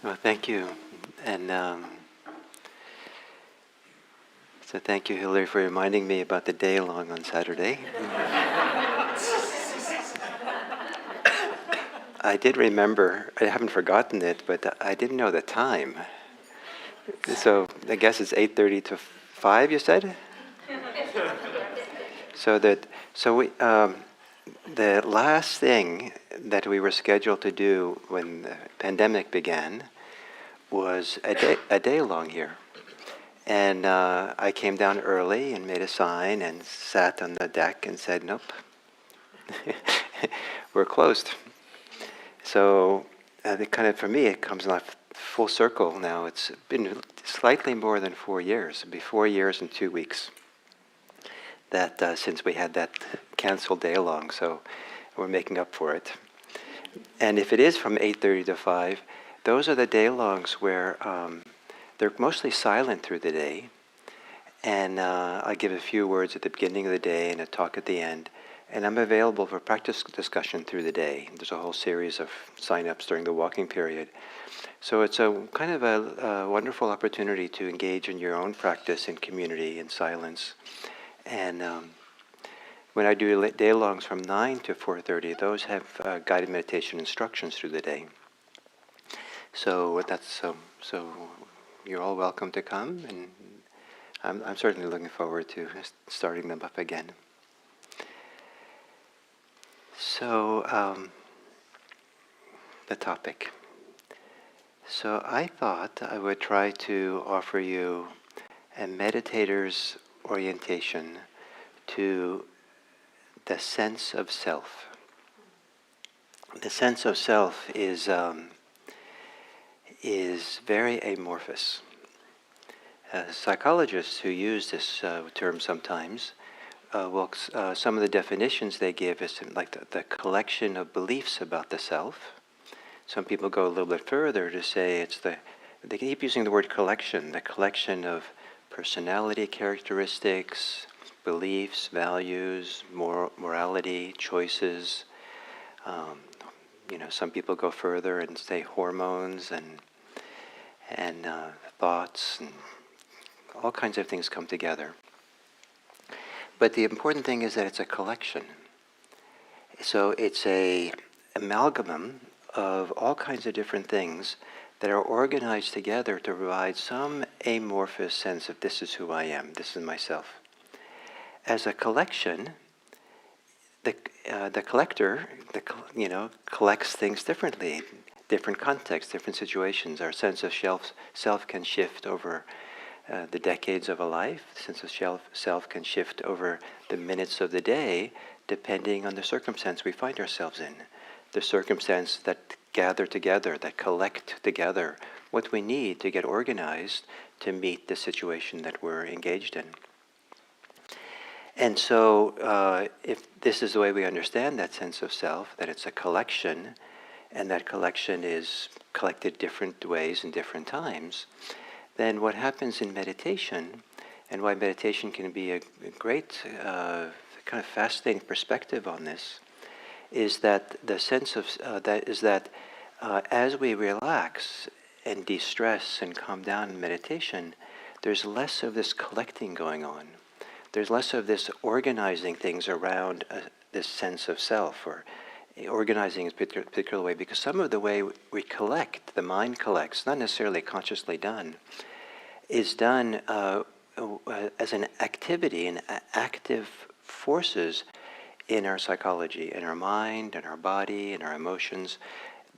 Well, thank you. And so thank you, Hillary, for reminding me about the day long on Saturday. I did remember, I haven't forgotten it, but I didn't know the time. So I guess it's 8:30 to 5, you said? So the last thing that we were scheduled to do when the pandemic began was a day long here. And I came down early and made a sign and sat on the deck and said, nope, we're closed. So for me, it comes like full circle now. It's been slightly more than 4 years. It'll be 4 years and 2 weeks that since we had that canceled day long. So we're making up for it. And if it is from 8:30 to 5, those are the day longs where they're mostly silent through the day. And I give a few words at the beginning of the day and a talk at the end. And I'm available for practice discussion through the day. There's a whole series of sign-ups during the walking period. So it's a kind of a wonderful opportunity to engage in your own practice in community, in silence. And when I do day-longs from 9 to 4:30, those have guided meditation instructions through the day. So so you're all welcome to come, and I'm certainly looking forward to starting them up again. So the topic. So I thought I would try to offer you a meditator's orientation to the sense of self. The sense of self is very amorphous. Psychologists who use this term sometimes, some of the definitions they give is like the collection of beliefs about the self. Some people go a little bit further to say they keep using the word collection, the collection of personality characteristics, beliefs, values, morality, choices. Some people go further and say hormones and thoughts, and all kinds of things come together. But the important thing is that it's a collection. So it's a amalgam of all kinds of different things that are organized together to provide some amorphous sense of this is who I am, this is myself. As a collection, the collector, collects things differently, different contexts, different situations. Our sense of self can shift over the decades of a life. The sense of self can shift over the minutes of the day, depending on the circumstance we find ourselves in. The circumstance that gather together, that collect together what we need to get organized to meet the situation that we're engaged in. And so if this is the way we understand that sense of self, that it's a collection, and that collection is collected different ways in different times, then what happens in meditation, and why meditation can be a great kind of fascinating perspective on this, is that the sense of as we relax and de-stress and calm down in meditation, there's less of this collecting going on. There's less of this organizing things around this sense of self, or organizing in a particular way, because some of the way we collect, the mind collects, not necessarily consciously done, is done as an activity, and active forces in our psychology, in our mind, in our body, in our emotions.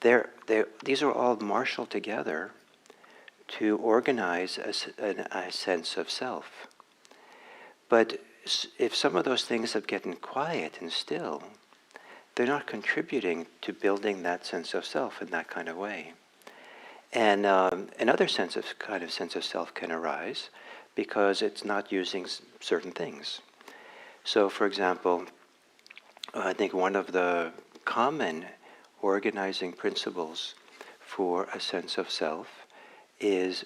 These are all marshaled together to organize a sense of self. But if some of those things have gotten quiet and still, they're not contributing to building that sense of self in that kind of way. And another sense of self can arise because it's not using certain things. So, for example, I think one of the common organizing principles for a sense of self is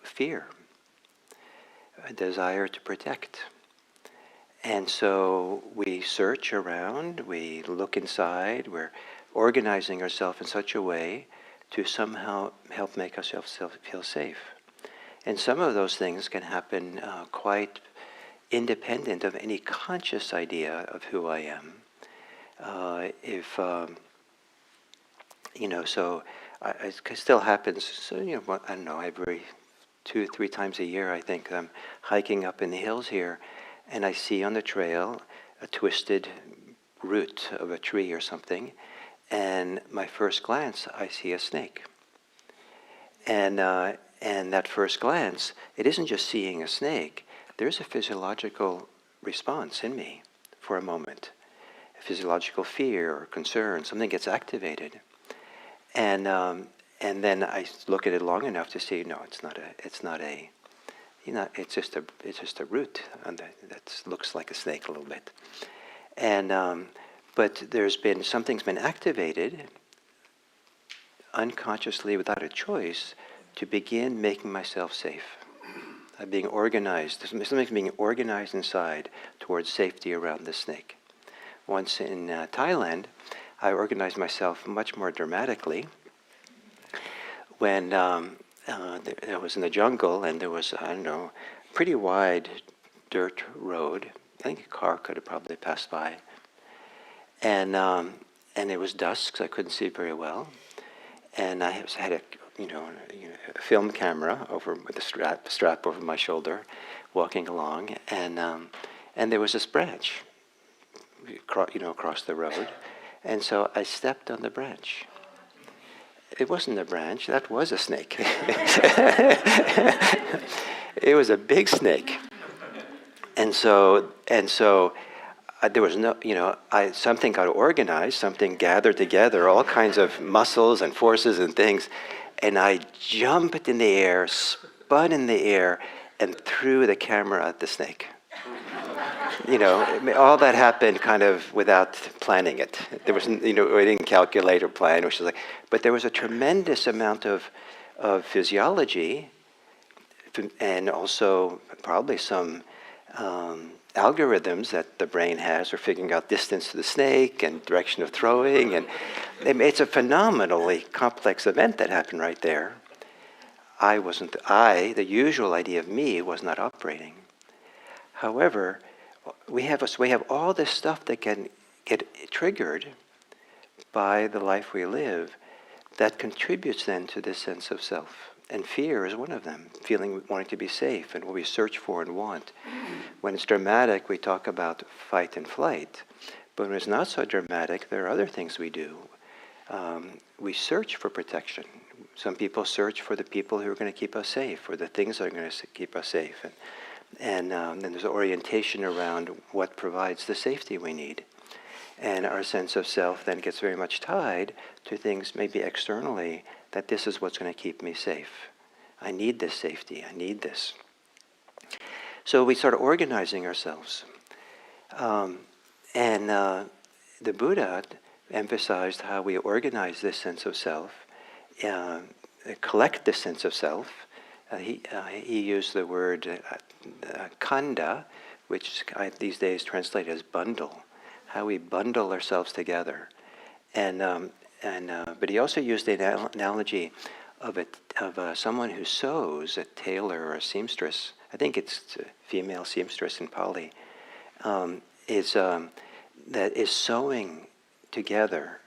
fear, a desire to protect. And so we search around, we look inside, organizing ourselves in such a way to somehow help make ourselves feel safe. And some of those things can happen quite independent of any conscious idea of who I am. So it still happens. So I don't know. Every 2-3 times a year, I think I'm hiking up in the hills here, and I see on the trail a twisted root of a tree or something, and my first glance, I see a snake. And that first glance, it isn't just seeing a snake. There's a physiological response in me for a moment, a physiological fear or concern. Something gets activated, and then I look at it long enough to see, no, it's not a, it's just a root that looks like a snake a little bit, and but something's been activated unconsciously without a choice to begin making myself safe. I'm being organized. Something's being organized inside towards safety around the snake. Once in Thailand, I organized myself much more dramatically when I was in the jungle and there was, I don't know, pretty wide dirt road. I think a car could have probably passed by. And it was dusk, so I couldn't see very well. And I had a film camera with a strap over my shoulder, walking along, and there was this branch, across the road, and so I stepped on the branch. It wasn't a branch; that was a snake. It was a big snake, and so there was no, something got organized, something gathered together, all kinds of muscles and forces and things, and I jumped in the air, spun in the air, and threw the camera at the snake. All that happened kind of without planning it. There was, we didn't calculate or plan, but there was a tremendous amount of physiology, and also probably some algorithms that the brain has for figuring out distance to the snake and direction of throwing, and it's a phenomenally complex event that happened right there. The usual idea of me was not operating. However, we have all this stuff that can get triggered by the life we live that contributes then to this sense of self. And fear is one of them, wanting to be safe and what we search for and want. When it's dramatic, we talk about fight and flight. But when it's not so dramatic, there are other things we do. We search for protection. Some people search for the people who are going to keep us safe, or the things that are going to keep us safe. And then there's orientation around what provides the safety we need. And our sense of self then gets very much tied to things maybe externally, that this is what's going to keep me safe. I need this safety. I need this. So we start organizing ourselves. And the Buddha emphasized how we organize this sense of self, collect this sense of self. He used the word khanda, which these days translate as bundle, how we bundle ourselves together. But he also used the analogy of someone who sews, a tailor or a seamstress. I think it's a female seamstress in Pali, that is sewing together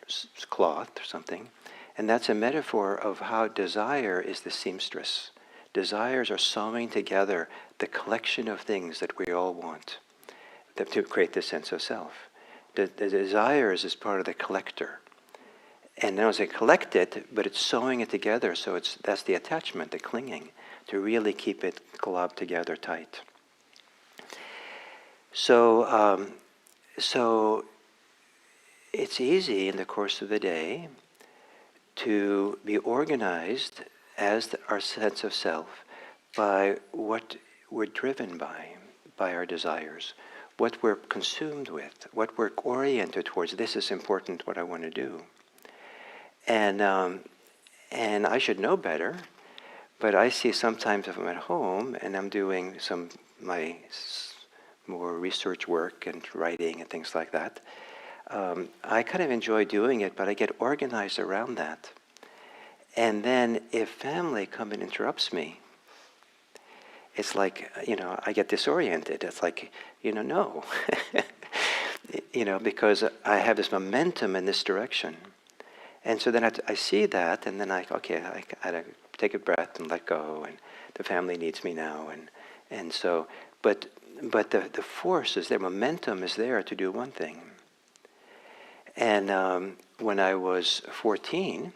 cloth or something, and that's a metaphor of how desire is the seamstress. Desires are sewing together the collection of things that we all want to create this sense of self. The desires is part of the collector. And now as they collect it, but it's sewing it together, so that's the attachment, the clinging, to really keep it globbed together tight. So it's easy in the course of the day to be organized as our sense of self by what we're driven by our desires, what we're consumed with, what we're oriented towards. This is important, what I want to do. And I should know better, but I see sometimes if I'm at home and I'm doing my more research work and writing and things like that, I kind of enjoy doing it, but I get organized around that. And then if family come and interrupts me, it's like, I get disoriented. It's like, no. Because I have this momentum in this direction. And so then I see that, and then I gotta take a breath and let go, and the family needs me now. And so, but the force is there, momentum is there to do one thing. And when I was 14,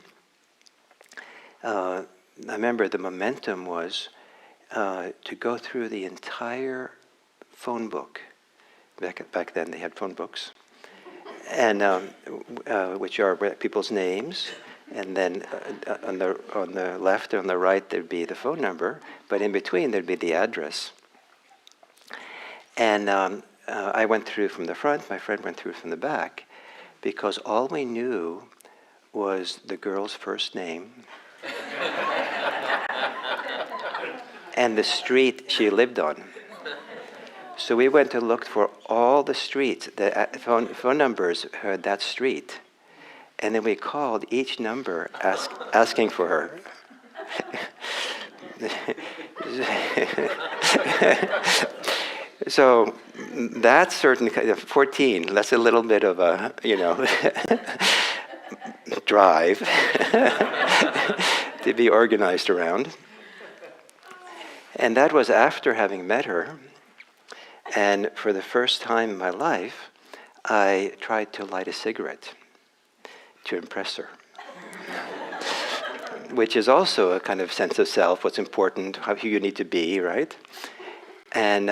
I remember the momentum was to go through the entire phone book. Back then they had phone books, and which are people's names, and then on the left or on the right there'd be the phone number, but in between there'd be the address. And I went through from the front, my friend went through from the back, because all we knew was the girl's first name and the street she lived on. So we went and looked for all the streets, the phone numbers heard that street, and then we called each number asking for her. So that's certain 14. That's a little bit of a drive to be organized around. And that was after having met her. And for the first time in my life, I tried to light a cigarette to impress her, which is also a kind of sense of self, what's important, who you need to be, right? And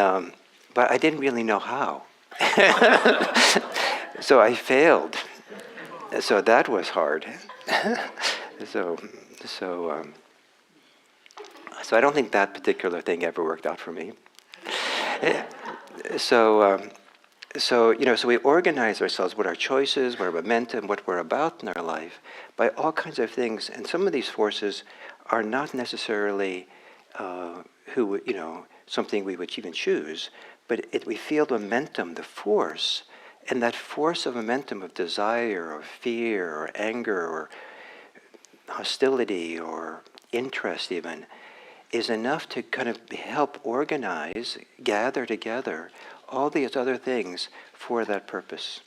but I didn't really know how. So I failed. So that was hard. So I don't think that particular thing ever worked out for me. So we organize ourselves, what our choices, what our momentum, what we're about in our life, by all kinds of things. And some of these forces are not necessarily something we would even choose, but we feel the momentum, the force, and that force of momentum of desire or fear or anger or hostility or interest even, is enough to kind of help organize, gather together all these other things for that purpose.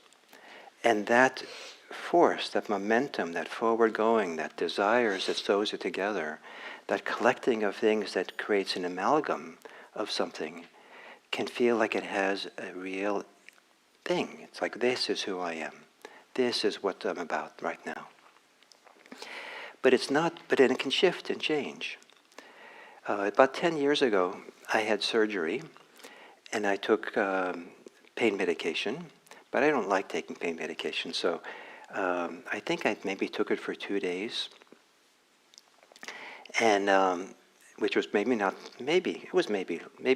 And that force, that momentum, that forward going, that desires that sews it together, that collecting of things that creates an amalgam of something, can feel like it has a real thing. It's like, this is who I am. This is what I'm about right now. But it's not, but it can shift and change. About 10 years ago, I had surgery, and I took pain medication, but I don't like taking pain medication, so I think I maybe took it for 2 days, and which was maybe not, maybe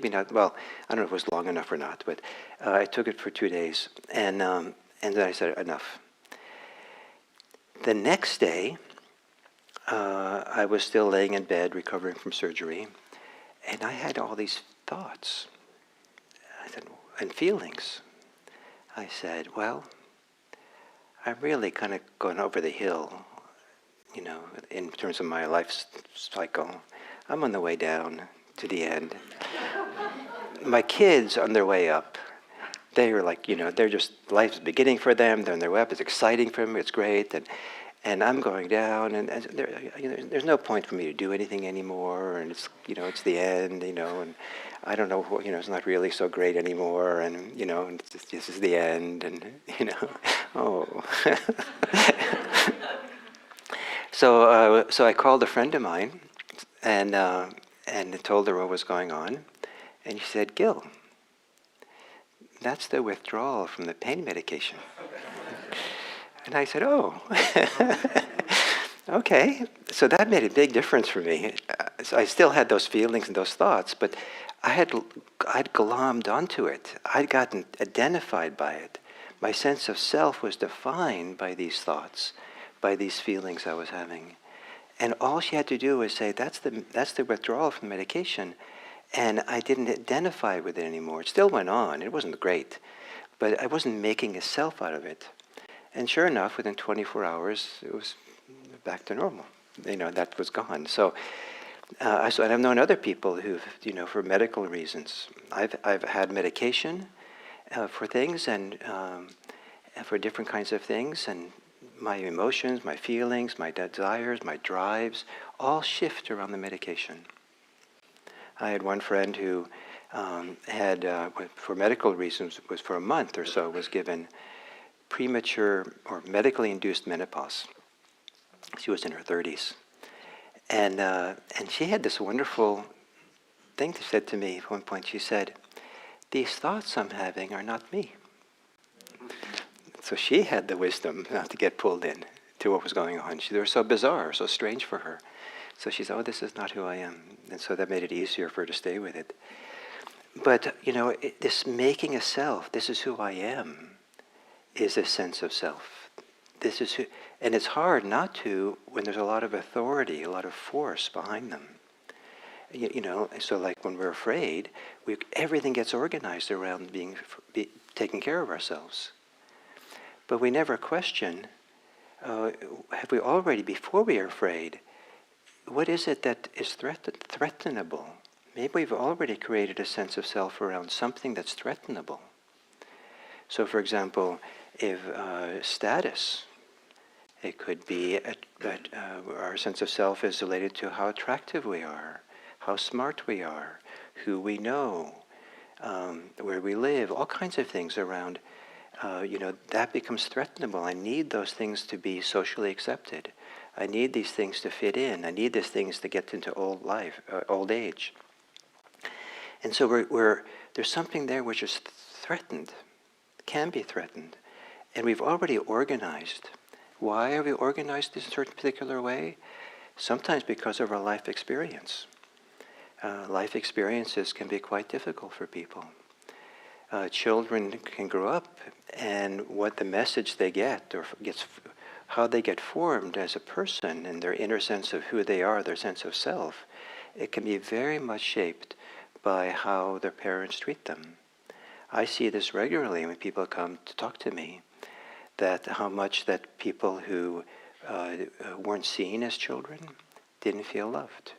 not, well, I don't know if it was long enough or not, but I took it for 2 days, and then I said, enough. The next day, I was still laying in bed recovering from surgery, and I had all these thoughts and feelings. I said, well, I'm really kind of going over the hill, in terms of my life cycle. I'm on the way down to the end. My kids on their way up. They were like, they're just, life's beginning for them, they're on their way up, it's exciting for them, it's great, and I'm going down, and there's no point for me to do anything anymore, and it's, it's the end, and I don't know, it's not really so great anymore, and, this is the end, and, oh. So I called a friend of mine, and told her what was going on, and she said, Gil, that's the withdrawal from the pain medication. And I said, oh, okay. So that made a big difference for me. So I still had those feelings and those thoughts, but I'd glommed onto it. I'd gotten identified by it. My sense of self was defined by these thoughts, by these feelings I was having. And all she had to do was say, that's the withdrawal from medication. And I didn't identify with it anymore. It still went on. It wasn't great. But I wasn't making a self out of it. And sure enough, within 24 hours, it was back to normal. That was gone. So, and I've known other people who've, for medical reasons, I've had medication for things and for different kinds of things, and my emotions, my feelings, my desires, my drives, all shift around the medication. I had one friend who had, for medical reasons, was for a month or so, was given premature or medically induced menopause. She was in her 30s. And she had this wonderful thing she said to me at one point. She said, "These thoughts I'm having are not me." So she had the wisdom not to get pulled in to what was going on. They were so bizarre, so strange for her. So she said, "Oh, this is not who I am." And so that made it easier for her to stay with it. But, this making a self, this is who I am, is a sense of self. This is who, and it's hard not to when there's a lot of authority, a lot of force behind them. So like when we're afraid, everything gets organized around taking care of ourselves. But we never question, have we already, before we are afraid, what is it that is threatenable? Maybe we've already created a sense of self around something that's threatenable. So for example, if status, it could be that our sense of self is related to how attractive we are, how smart we are, who we know, where we live, all kinds of things around, that becomes threatenable. I need those things to be socially accepted. I need these things to fit in. I need these things to get into old age. And so there's something there which is threatened, can be threatened. And we've already organized. Why are we organized in a certain particular way? Sometimes because of our life experience. Life experiences can be quite difficult for people. Children can grow up, and what the message they get, or how they get formed as a person, and their inner sense of who they are, their sense of self, it can be very much shaped by how their parents treat them. I see this regularly when people come to talk to me, that how much that people who weren't seen as children didn't feel loved.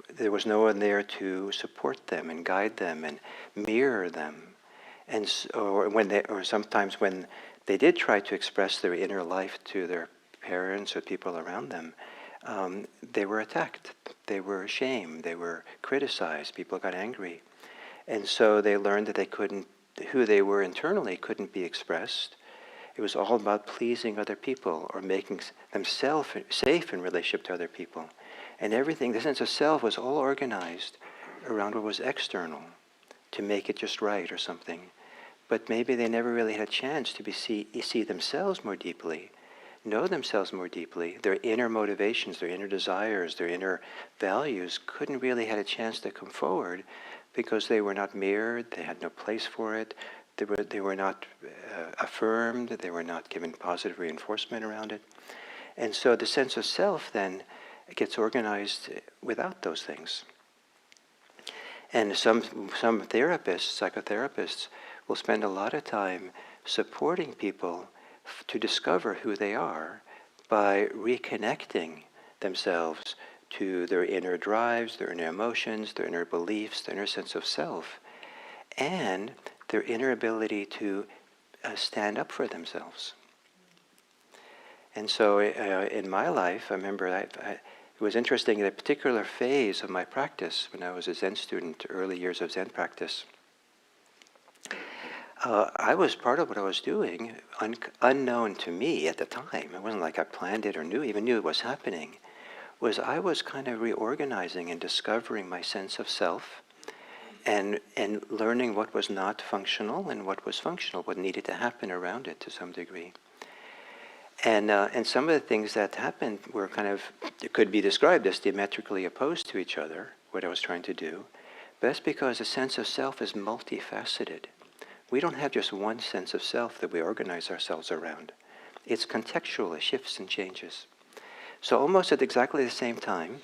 There was no one there to support them and guide them and mirror them. Or sometimes when they did try to express their inner life to their parents or people around them, they were attacked. They were ashamed. They were criticized. People got angry. And so they learned that who they were internally couldn't be expressed. It was all about pleasing other people or making themselves safe in relationship to other people. And everything, the sense of self was all organized around what was external to make it just right or something. But maybe they never really had a chance to see themselves more deeply, know themselves more deeply. Their inner motivations, their inner desires, their inner values couldn't really had a chance to come forward because they were not mirrored, they had no place for it, they were not affirmed, they were not given positive reinforcement around it. And so the sense of self then gets organized without those things. And some therapists, psychotherapists, will spend a lot of time supporting people to discover who they are by reconnecting themselves to their inner drives, their inner emotions, their inner beliefs, their inner sense of self, and their inner ability to stand up for themselves. And so in my life, I remember it was interesting in a particular phase of my practice when I was a Zen student, early years of Zen practice. I was part of what I was doing, unknown to me at the time. It wasn't like I planned it or even knew it was happening. I was kind of reorganizing and discovering my sense of self, and learning what was not functional and what was functional, what needed to happen around it to some degree. And some of the things that happened were it could be described as diametrically opposed to each other, what I was trying to do. But that's because a sense of self is multifaceted. We don't have just one sense of self that we organize ourselves around. It's contextual, it shifts and changes. So almost at exactly the same time,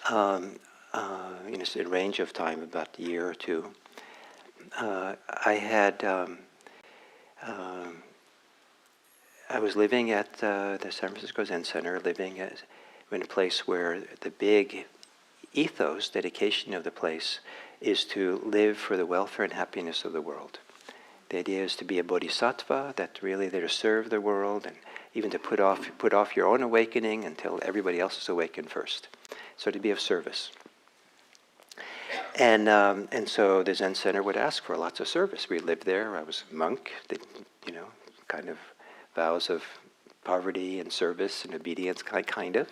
in a range of time, about a year or two, I had I was living at the San Francisco Zen Center, living in a place where the big ethos, dedication of the place, is to live for the welfare and happiness of the world. The idea is to be a bodhisattva, that really there to serve the world, and even to put off your own awakening until everybody else is awakened first. So to be of service. And so the Zen Center would ask for lots of service. We lived there. I was a monk. Kind of vows of poverty and service and obedience, kind of.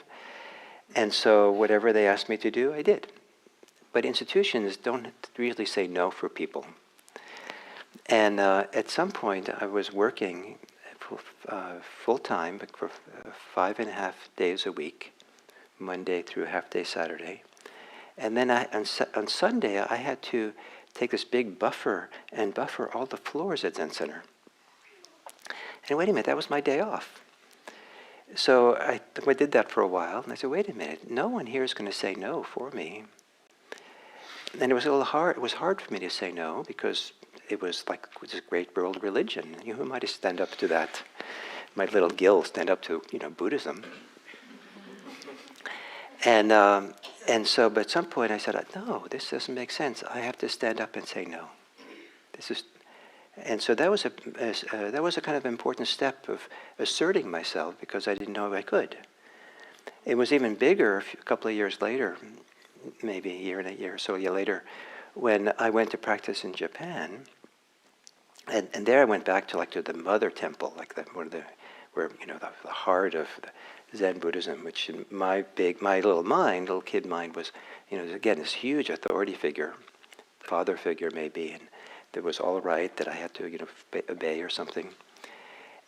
And so whatever they asked me to do, I did. But institutions don't really say no for people. And at some point, I was working full-time for 5.5 days a week, Monday through half-day Saturday. And then on Sunday, I had to take this big buffer and buffer all the floors at Zen Center. And wait a minute, that was my day off. So I did that for a while, and I said, wait a minute, no one here is going to say no for me. And it was a little hard. It was hard for me to say no because it was like this great world religion. Who am I to stand up to that? My little gill stand up to Buddhism. And so, but at some point I said, no, this doesn't make sense. I have to stand up and say no. And so that was a kind of important step of asserting myself because I didn't know if I could. It was even bigger a couple of years later, maybe a year or so later, when I went to practice in Japan. And there I went back to the mother temple, where the heart of the Zen Buddhism, which in my little kid mind was, again, this huge authority figure, father figure maybe, and that was all right that I had to obey or something.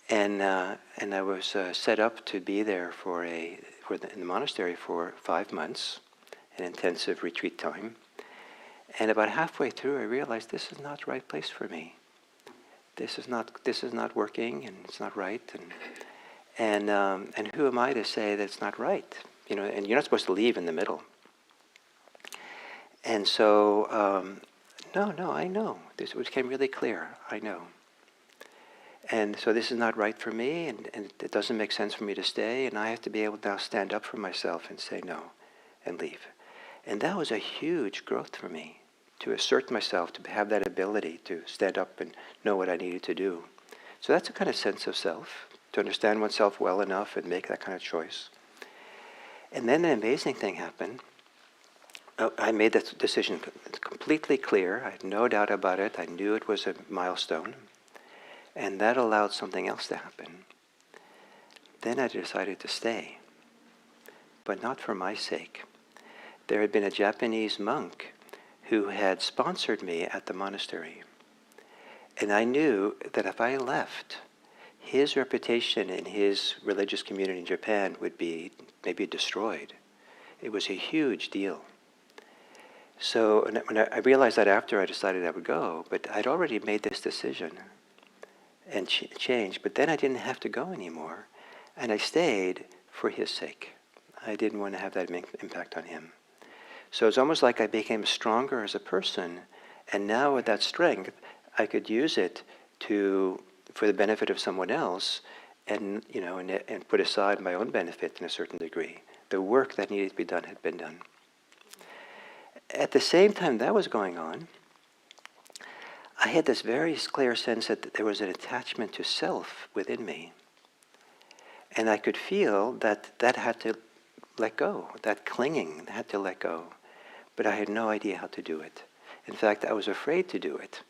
And I was set up to be there in the monastery for 5 months, an intensive retreat time. And about halfway through, I realized this is not the right place for me. This is not working, and it's not right. And who am I to say that it's not right? And you're not supposed to leave in the middle. And so, no, I know. This became really clear. I know. And so this is not right for me, and it doesn't make sense for me to stay, and I have to be able to now stand up for myself and say no, and leave. And that was a huge growth for me, to assert myself, to have that ability to stand up and know what I needed to do. So that's a kind of sense of self, to understand oneself well enough and make that kind of choice. And then an amazing thing happened. I made that decision completely clear. I had no doubt about it. I knew it was a milestone. And that allowed something else to happen. Then I decided to stay, but not for my sake. There had been a Japanese monk who had sponsored me at the monastery. And I knew that if I left, his reputation in his religious community in Japan would be maybe destroyed. It was a huge deal. So when I realized that after I decided I would go, but I'd already made this decision and changed, but then I didn't have to go anymore. And I stayed for his sake. I didn't want to have that impact on him. So it's almost like I became stronger as a person, and now with that strength, I could use it for the benefit of someone else, and put aside my own benefit in a certain degree. The work that needed to be done had been done. At the same time that was going on, I had this very clear sense that there was an attachment to self within me. And I could feel that had to let go, that clinging had to let go. But I had no idea how to do it. In fact, I was afraid to do it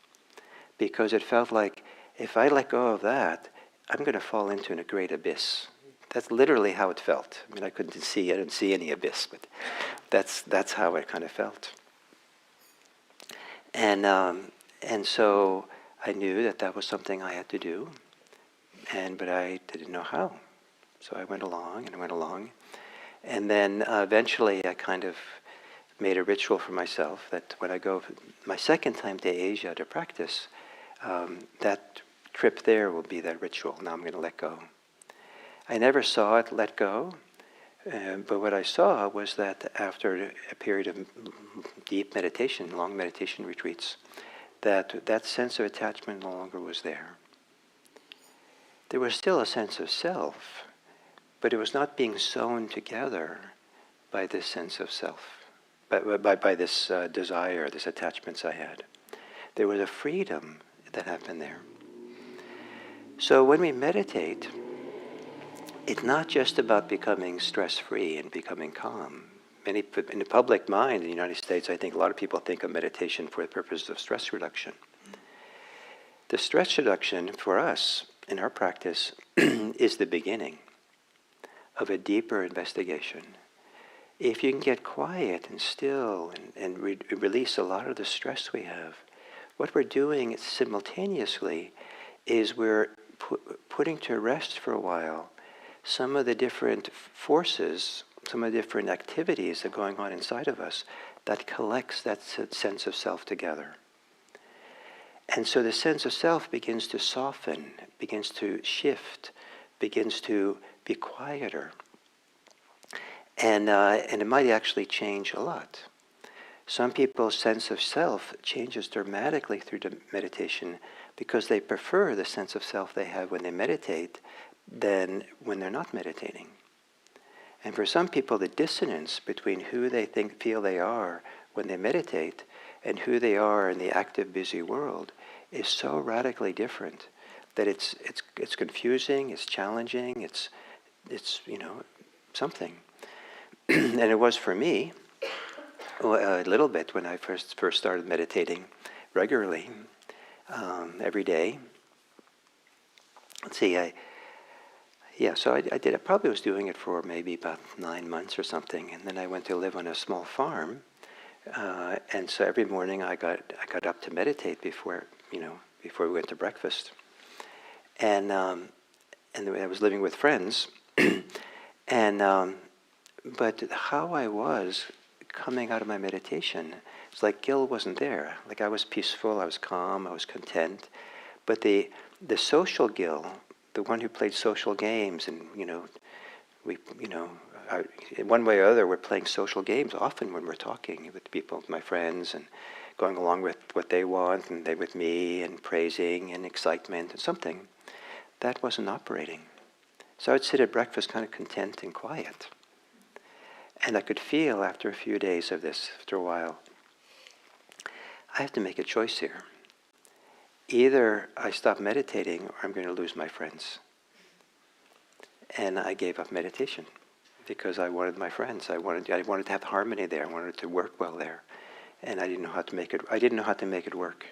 because it felt like if I let go of that, I'm going to fall into a great abyss. That's literally how it felt. I mean, I didn't see any abyss, but that's how it kind of felt. And so I knew that was something I had to do, but I didn't know how. So I went along, and then eventually I kind of made a ritual for myself that when I go my second time to Asia to practice, that trip there will be that ritual. Now I'm going to let go. I never saw it let go, but what I saw was that after a period of deep meditation, long meditation retreats, that sense of attachment no longer was there. there was still a sense of self, but it was not being sewn together by this sense of self, by this desire, this attachments I had. There was a freedom that happened there. So when we meditate, it's not just about becoming stress-free and becoming calm. In the public mind in the United States, I think a lot of people think of meditation for the purpose of stress reduction. The stress reduction for us in our practice is the beginning of a deeper investigation. If you can get quiet and still and release a lot of the stress we have, what we're doing simultaneously is we're putting to rest for a while some of the different forces, some of the different activities that are going on inside of us that collects that sense of self together. And so the sense of self begins to soften, begins to shift, begins to be quieter. And it might actually change a lot. Some people's sense of self changes dramatically through the meditation because they prefer the sense of self they have when they meditate than when they're not meditating. And for some people, the dissonance between who they feel they are when they meditate and who they are in the active, busy world is so radically different that it's confusing, it's challenging, it's something. And it was for me a little bit when I first started meditating regularly, every day. Let's see, so I did. I probably was doing it for maybe about 9 months or something, and then I went to live on a small farm, and so every morning I got up to meditate before we went to breakfast, and I was living with friends, and but how I was coming out of my meditation, it's like Gil wasn't there. Like I was peaceful, I was calm, I was content, but the social Gil, the one who played social games, and in one way or other, we're playing social games often when we're talking with people, with my friends, and going along with what they want, and they with me, and praising and excitement and something. That wasn't operating. So I would sit at breakfast kind of content and quiet. And I could feel after a few days of this, after a while, I have to make a choice here. Either I stop meditating or I'm going to lose my friends. And I gave up meditation because I wanted my friends. I wanted to have harmony there. I wanted it to work well there. And I didn't know how to make it work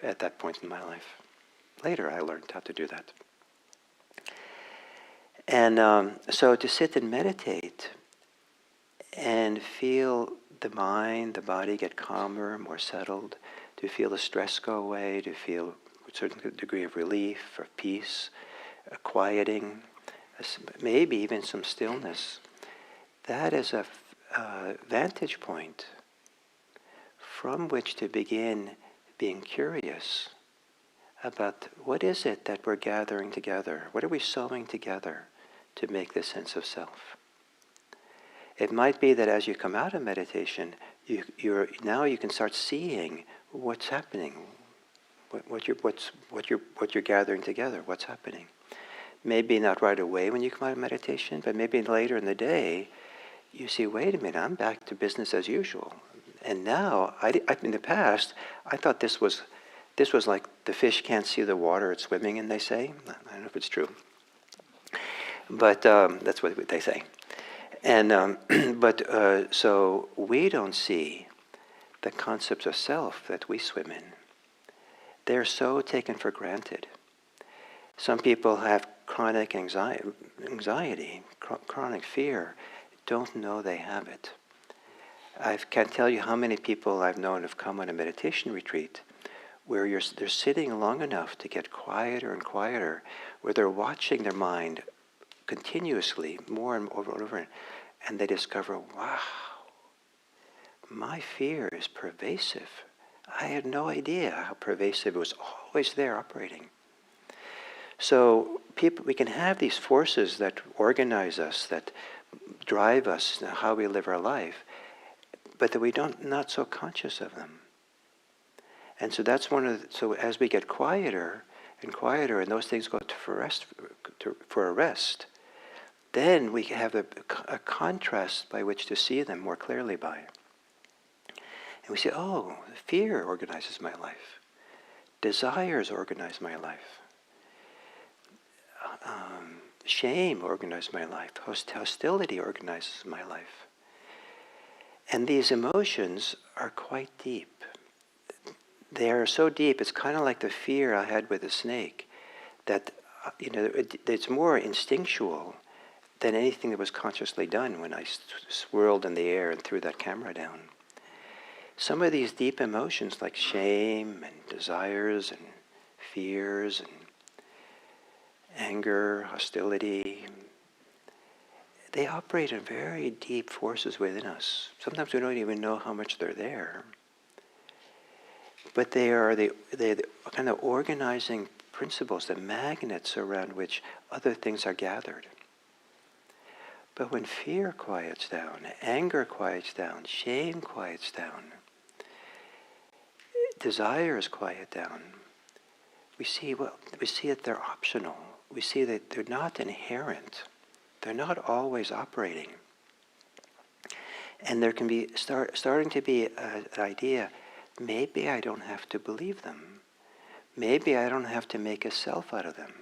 at that point in my life. Later I learned how to do that. And so to sit and meditate and feel the mind, the body get calmer, more settled, to feel the stress go away, to feel a certain degree of relief or peace, a quieting, maybe even some stillness. That is a vantage point from which to begin being curious about what is it that we're gathering together? What are we sewing together to make this sense of self? It might be that as you come out of meditation, now you can start seeing what's happening, what you're gathering together, what's happening. Maybe not right away when you come out of meditation, but maybe later in the day, you see, wait a minute, I'm back to business as usual. And now, in the past, I thought this was like the fish can't see the water it's swimming in, they say. I don't know if it's true. But that's what they say. And so we don't see the concepts of self that we swim in. They're so taken for granted. Some people have chronic anxiety, chronic fear, don't know they have it. I can't tell you how many people I've known have come on a meditation retreat where they're sitting long enough to get quieter and quieter, where they're watching their mind continuously, more and over, and they discover, wow, my fear is pervasive. I had no idea how pervasive it was, always there operating. So we can have these forces that organize us, that drive us, how we live our life, but that we not so conscious of them. And so that's so as we get quieter and quieter, and those things go for a rest, then we have a contrast by which to see them more clearly by. And we say, oh, fear organizes my life. Desires organize my life. Shame organizes my life. Hostility organizes my life. And these emotions are quite deep. They are so deep, it's kind of like the fear I had with the snake, that it's more instinctual than anything that was consciously done when I swirled in the air and threw that camera down. Some of these deep emotions like shame and desires and fears and anger, hostility, they operate in very deep forces within us. Sometimes we don't even know how much they're there. But they're the kind of organizing principles, the magnets around which other things are gathered. But when fear quiets down, anger quiets down, shame quiets down, desires quiet down, we see that they're optional. We see that they're not inherent. They're not always operating. And there can be starting to be an idea, maybe I don't have to believe them. Maybe I don't have to make a self out of them.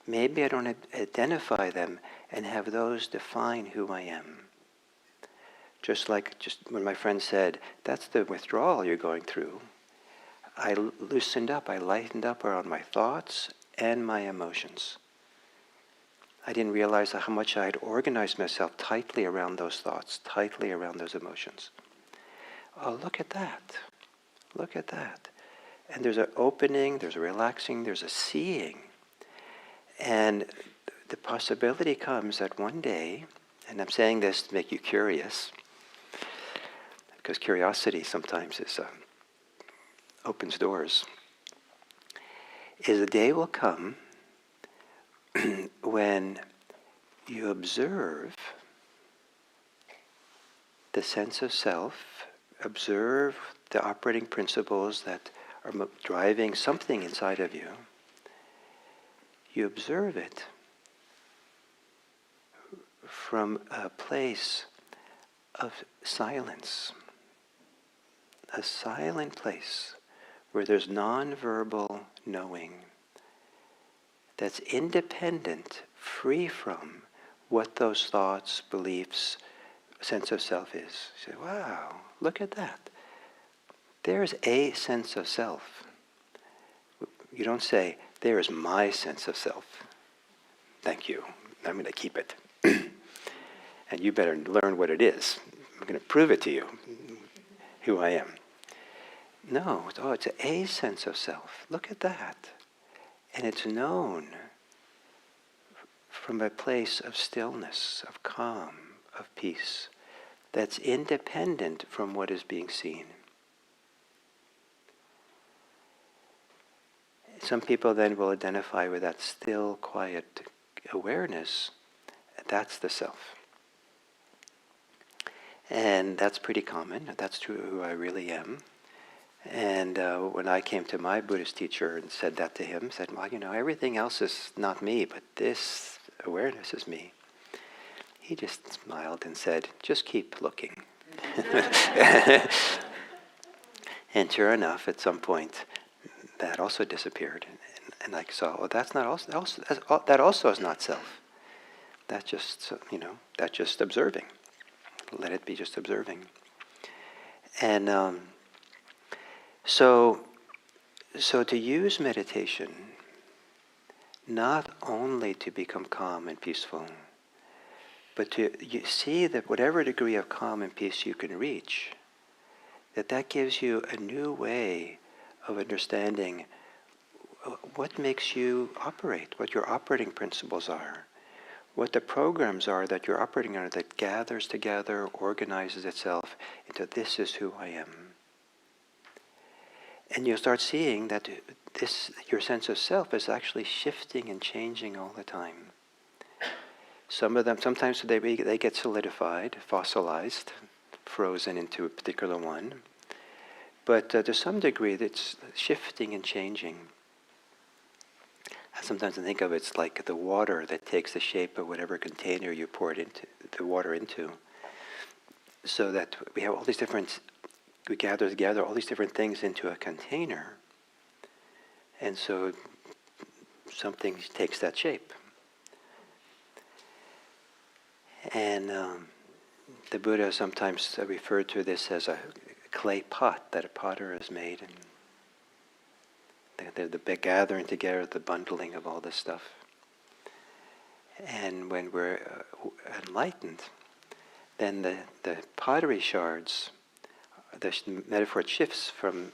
Maybe I don't identify them and have those define who I am. Just when my friend said, that's the withdrawal you're going through, I loosened up, I lightened up around my thoughts and my emotions. I didn't realize how much I had organized myself tightly around those thoughts, tightly around those emotions. Oh, look at that. Look at that. And there's an opening, there's a relaxing, there's a seeing. And the possibility comes that one day, and I'm saying this to make you curious, because curiosity sometimes opens doors, is a day will come when you observe the sense of self, observe the operating principles that are driving something inside of you. You observe it from a place of silence, a silent place where there's non-verbal knowing that's independent, free from what those thoughts, beliefs, sense of self is. You say, wow, look at that. There's a sense of self. You don't say, there is my sense of self. Thank you. I'm going to keep it. And you better learn what it is. I'm going to prove it to you, who I am. No, it's a sense of self. Look at that. And it's known from a place of stillness, of calm, of peace, that's independent from what is being seen. Some people then will identify with that still, quiet awareness. That's the self. And that's pretty common. That's true who I really am. And when I came to my Buddhist teacher and said that to him, said, well, everything else is not me, but this awareness is me. He just smiled and said, just keep looking. And sure enough, at some point, that also disappeared. And I saw, well, that also is not self. That's just, that's just observing. Let it be just observing. And so to use meditation not only to become calm and peaceful, but to see that whatever degree of calm and peace you can reach, that gives you a new way of understanding what makes you operate, what your operating principles are, what the programs are that you're operating on that gathers together, organizes itself into this is who I am. And you'll start seeing that your sense of self is actually shifting and changing all the time. Some of them, sometimes they get solidified, fossilized, frozen into a particular one. But to some degree, it's shifting and changing. Sometimes I think of it's like the water that takes the shape of whatever container you pour it into, the water into. So that we have all these different, we gather together all these different things into a container. And so something takes that shape. And the Buddha sometimes referred to this as a clay pot that a potter has made. And the big gathering together, the bundling of all this stuff. And when we're enlightened, then the pottery shards, the metaphor shifts from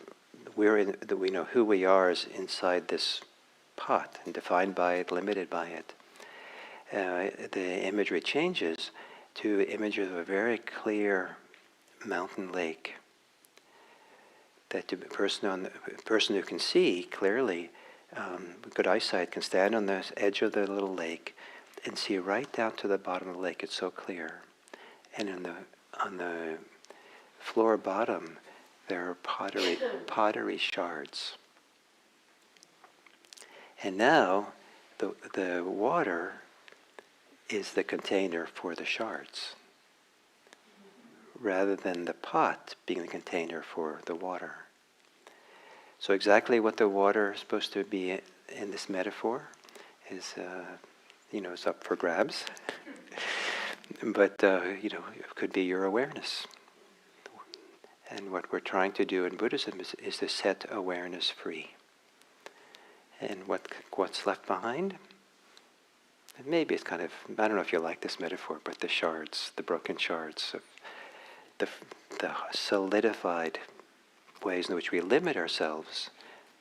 that we know who we are is inside this pot and defined by it, limited by it. The imagery changes to images of a very clear mountain lake that the person who can see clearly, with good eyesight, can stand on the edge of the little lake and see right down to the bottom of the lake. It's so clear. And on the floor bottom, there are pottery shards. And now, the water is the container for the shards, rather than the pot being the container for the water. So exactly what the water is supposed to be in this metaphor is, is up for grabs. But, it could be your awareness. And what we're trying to do in Buddhism is to set awareness free. And what's left behind? And maybe it's kind of, I don't know if you like this metaphor, but the shards, the broken shards of the solidified ways in which we limit ourselves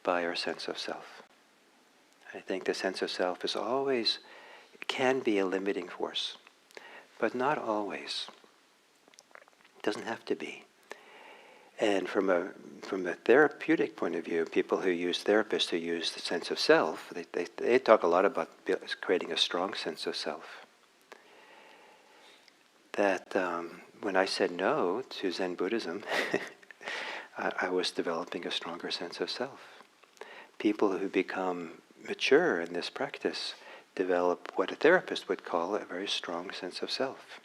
by our sense of self. I think the sense of self can be a limiting force, but not always. It doesn't have to be. And from a therapeutic point of view, therapists who use the sense of self, they talk a lot about creating a strong sense of self. That when I said no to Zen Buddhism, I was developing a stronger sense of self. People who become mature in this practice develop what a therapist would call a very strong sense of self.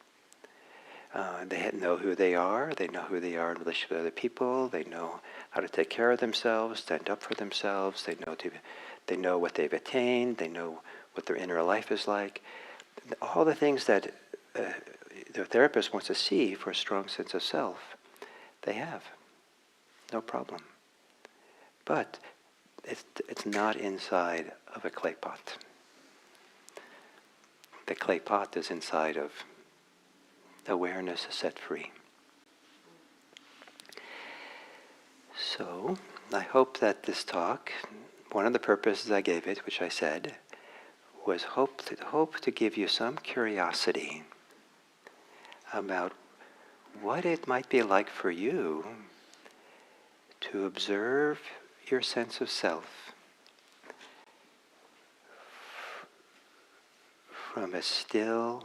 They know who they are in relation to other people, they know how to take care of themselves, stand up for themselves, they know what they've attained, they know what their inner life is like. All the things that the therapist wants to see for a strong sense of self, they have. No problem. But it's not inside of a clay pot. The clay pot is inside of awareness set free. So, I hope that this talk, one of the purposes I gave it, which I said, was hope to give you some curiosity about what it might be like for you to observe your sense of self from a still,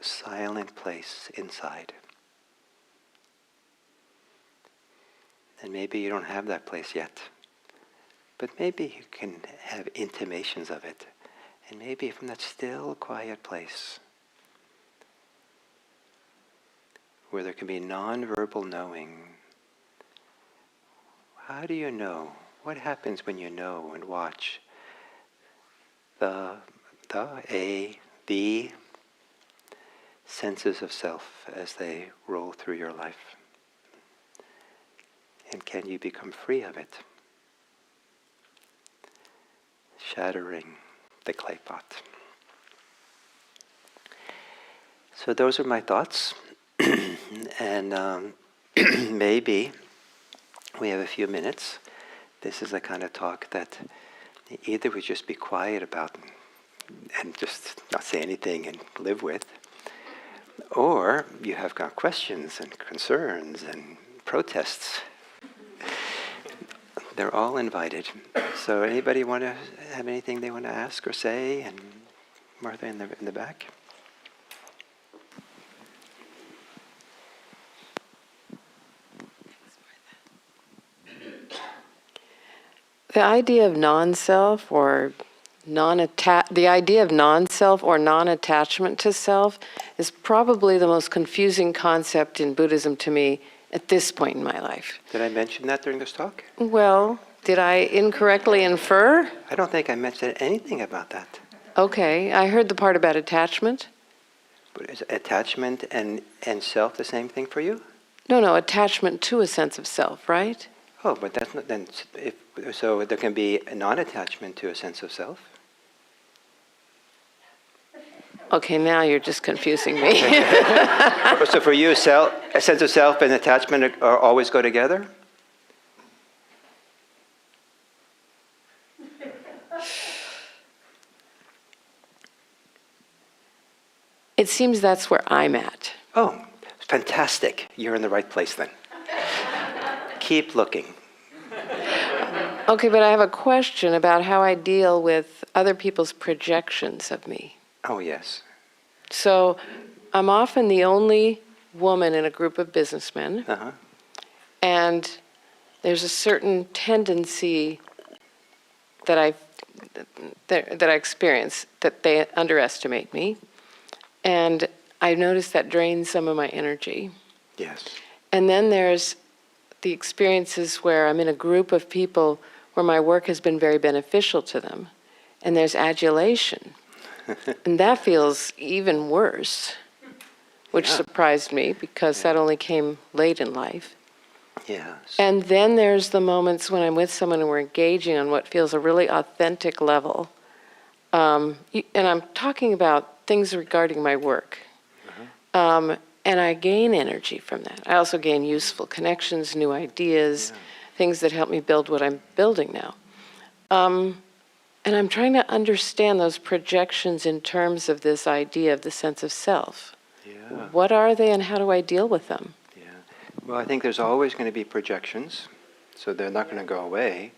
silent place inside. And maybe you don't have that place yet, but maybe you can have intimations of it. And maybe from that still, quiet place, where there can be non-verbal knowing. How do you know? What happens when you know and watch the senses of self as they roll through your life? And can you become free of it? Shattering the clay pot. So those are my thoughts. And maybe we have a few minutes. This is the kind of talk that either we just be quiet about and just not say anything and live with, or you have got questions and concerns and protests. They're all invited. So anybody want to have anything they want to ask or say? And Martha in the back. The idea of non-self or the idea of non-self or non-attachment to self is probably the most confusing concept in Buddhism to me at this point in my life. Did I mention that during this talk? Well, did I incorrectly infer? I don't think I mentioned anything about that. Okay, I heard the part about attachment. But is attachment and self the same thing for you? No, attachment to a sense of self, right? Oh, but that's not then. So there can be a non-attachment to a sense of self. Okay, now you're just confusing me. So for you, a sense of self and attachment are always go together? It seems that's where I'm at. Oh, fantastic. You're in the right place then. Keep looking. Okay, but I have a question about how I deal with other people's projections of me. Oh, yes. So I'm often the only woman in a group of businessmen, Uh-huh. and there's a certain tendency that I experience that they underestimate me, and I notice that drains some of my energy. Yes. And then there's the experiences where I'm in a group of people where my work has been very beneficial to them, and there's adulation. And that feels even worse, which surprised me because that only came late in life. Yeah. And then there's the moments when I'm with someone and we're engaging on what feels a really authentic level. And I'm talking about things regarding my work. And I gain energy from that. I also gain useful connections, new ideas, things that help me build what I'm building now. And I'm trying to understand those projections in terms of this idea of the sense of self. Yeah. What are they and how do I deal with them? Yeah. Well, I think there's always going to be projections, so they're not going to go away.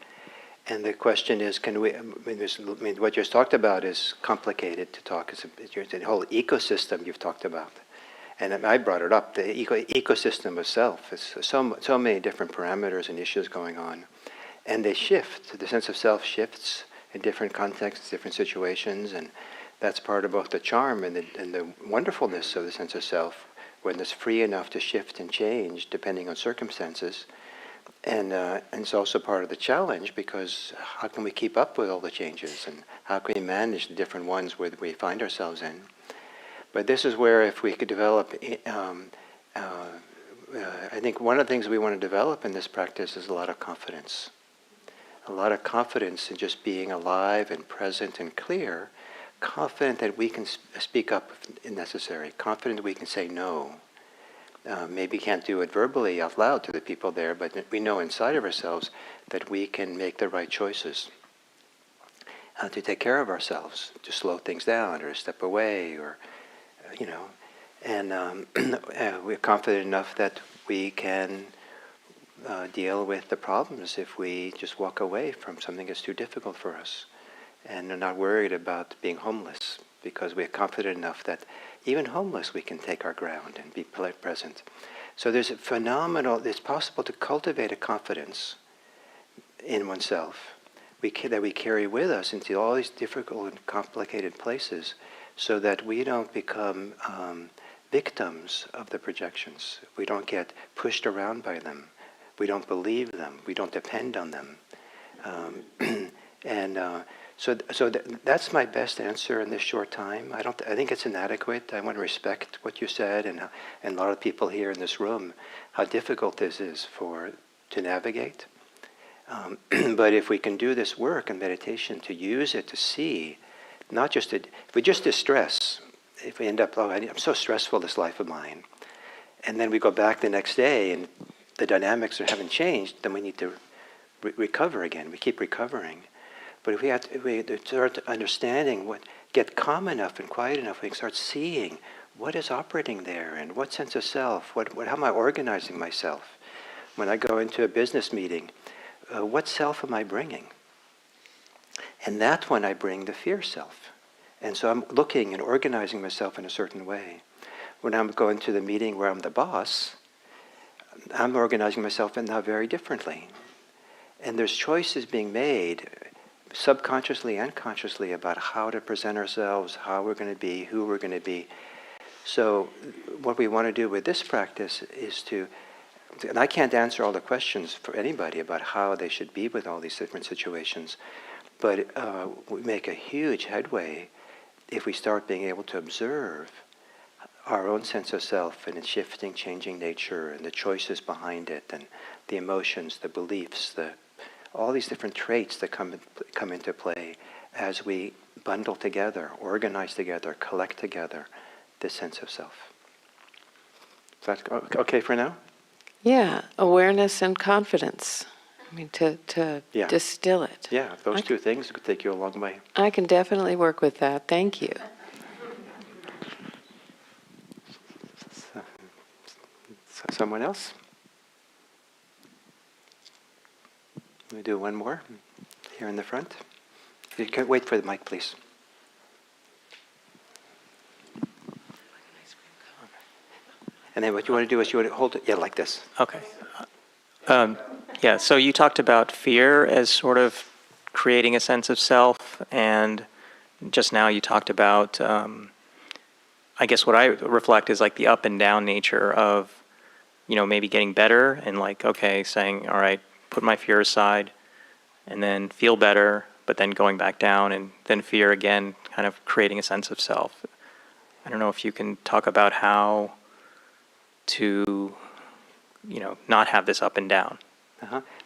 And the question is, can we, what you just talked about is complicated to talk. It's the whole ecosystem you've talked about. And I brought it up, the ecosystem of self. It's so many different parameters and issues going on. And they shift. The sense of self shifts in different contexts, different situations, and that's part of both the charm and the wonderfulness of the sense of self, when it's free enough to shift and change depending on circumstances. And it's also part of the challenge, because how can we keep up with all the changes, and how can we manage the different ones where we find ourselves in? But this is where, if we could develop, I think one of the things we want to develop in this practice is a lot of confidence. A lot of confidence in just being alive and present and clear, confident that we can speak up if necessary, confident that we can say no. Maybe can't do it verbally out loud to the people there, but we know inside of ourselves that we can make the right choices to take care of ourselves, to slow things down or step away, or and we're confident enough that we can deal with the problems if we just walk away from something that's too difficult for us, and are not worried about being homeless, because we're confident enough that even homeless we can take our ground and be present. So there's it's possible to cultivate a confidence in oneself that we carry with us into all these difficult and complicated places, so that we don't become victims of the projections. We don't get pushed around by them. We don't believe them. We don't depend on them. So that's my best answer in this short time. I think it's inadequate. I want to respect what you said, and a lot of people here in this room, how difficult this is to navigate. But if we can do this work and meditation to use it to see, not just if we just distress, if we end up, I'm so stressful this life of mine, and then we go back the next day and the dynamics haven't changed, then we need to recover again. We keep recovering. But if we start understanding get calm enough and quiet enough, we can start seeing what is operating there, and what sense of self, how am I organizing myself? When I go into a business meeting, what self am I bringing? And that's when I bring the fear self. And so I'm looking and organizing myself in a certain way. When I'm going to the meeting where I'm the boss, I'm organizing myself now very differently. And there's choices being made subconsciously and consciously about how to present ourselves, how we're going to be, who we're going to be. So what we want to do with this practice is and I can't answer all the questions for anybody about how they should be with all these different situations, but we make a huge headway if we start being able to observe our own sense of self and its shifting, changing nature and the choices behind it and the emotions, the beliefs, all these different traits that come into play as we bundle together, organize together, collect together this sense of self. Is that okay for now? Yeah, awareness and confidence. I mean, to distill it. Yeah, those two things could take you a long way. I can definitely work with that. Thank you. Someone else? We do one more here in the front. You can wait for the mic, please. And then what you want to do is you want to hold it, like this. Okay. Yeah, so you talked about fear as sort of creating a sense of self, and just now you talked about, I guess what I reflect is like the up and down nature of, maybe getting better and like, okay, saying, all right, put my fear aside, and then feel better, but then going back down, and then fear again, kind of creating a sense of self. I don't know if you can talk about how to, not have this up and down.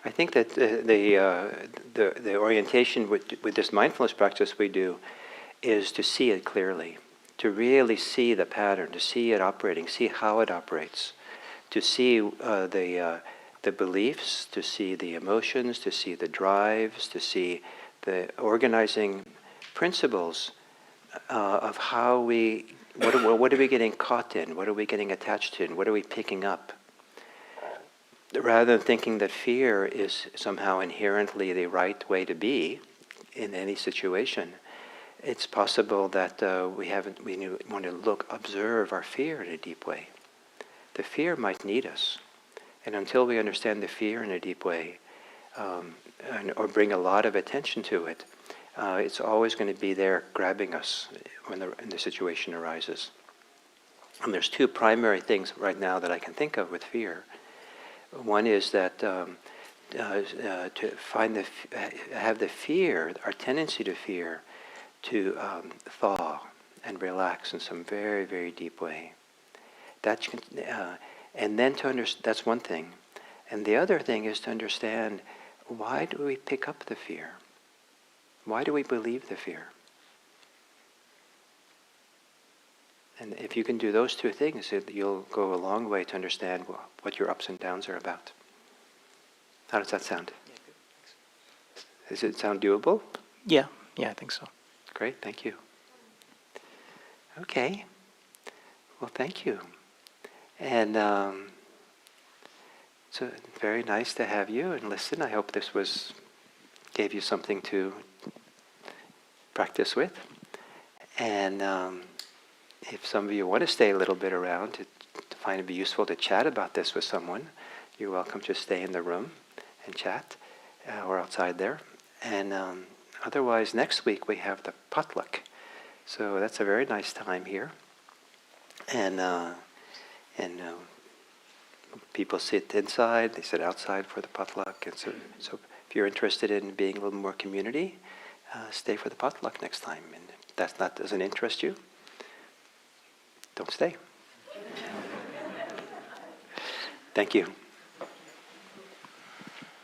I think that the orientation with this mindfulness practice we do is to see it clearly, to really see the pattern, to see it operating, see how it operates, to see the beliefs, to see the emotions, to see the drives, to see the organizing principles of how what are we getting caught in, what are we getting attached in, what are we picking up. Rather than thinking that fear is somehow inherently the right way to be in any situation, it's possible that we want to observe our fear in a deep way. The fear might need us, and until we understand the fear in a deep way, or bring a lot of attention to it, it's always going to be there grabbing us when the situation arises. And there's two primary things right now that I can think of with fear. One is that to have the fear, our tendency to fear, to thaw and relax in some very, very deep way. And then that's one thing. And the other thing is to understand, why do we pick up the fear? Why do we believe the fear? And if you can do those two things, you'll go a long way to understand what your ups and downs are about. How does that sound? Does it sound doable? Yeah, I think so. Great, thank you. Okay. Well, thank you. And so very nice to have you and listen. I hope this gave you something to practice with. And if some of you want to stay a little bit around to find it be useful to chat about this with someone, you're welcome to stay in the room and chat or outside there. And otherwise, next week we have the potluck. So that's a very nice time here. And people sit inside, they sit outside for the potluck. And so if you're interested in being a little more community, stay for the potluck next time. And if that doesn't interest you, don't stay. Thank you.